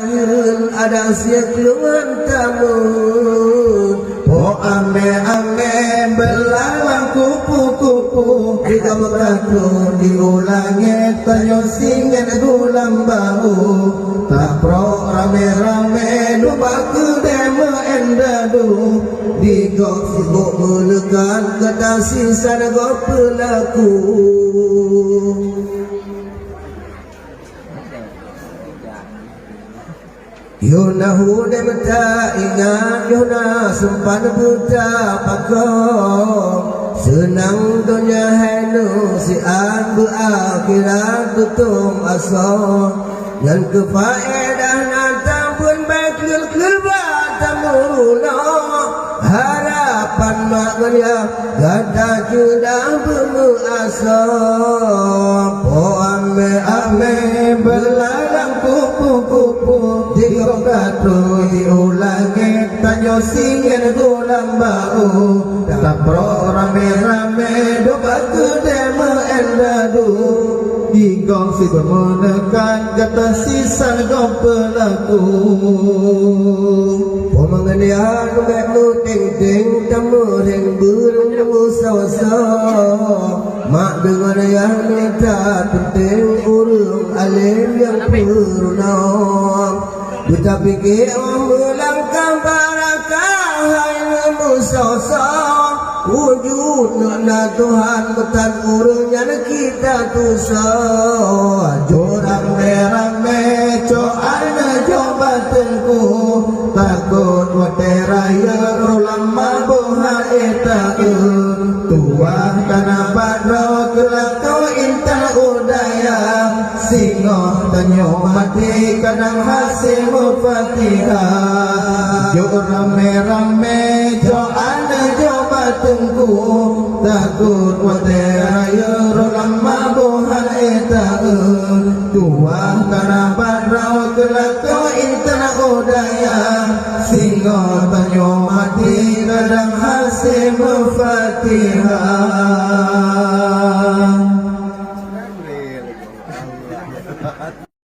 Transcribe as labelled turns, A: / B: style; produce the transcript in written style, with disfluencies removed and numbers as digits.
A: ada keluar tamu oh ame belalang kupu-kupu di kameraku diulangi tanyo singen gulang bau tak pro rame-rame lupa ke demo endadu di gok sibuk menekan kata sisa gok pelaku Yuna hude mata ingat Yuna sempat buta pakok senang dunia henu si an berakhirat tutum asal dan kefaedah nanti pun baik kelbatamuno harapan maknya gada sudah bermuasal po ame belalang kupu-kupu di kongkatu diulangi tanyo singen gulang bau tak pro rame-rame doba kedema endadu di gong si menekan kata sisa gong pelaku po mengendian meknu ting-ting tamu ring burung nemu sawa-sawa mak dengan yang minta penting urung alim yang purunam kita pikir melangkah barakah hai nemu sosok wujud nana Tuhan ketan urungnya kita tusah jorang rame coana coba tengku takut wateraya ulama boha eta tua tanah badro kelakau intan udaya singo tanyo mati kadang hasil mufatihah jo rame-rame jo anda coba tengku takut wateraya ulama boha eta tua tanah badro kelakau intan udaya singo tanyo mati kadang hasil mufatihah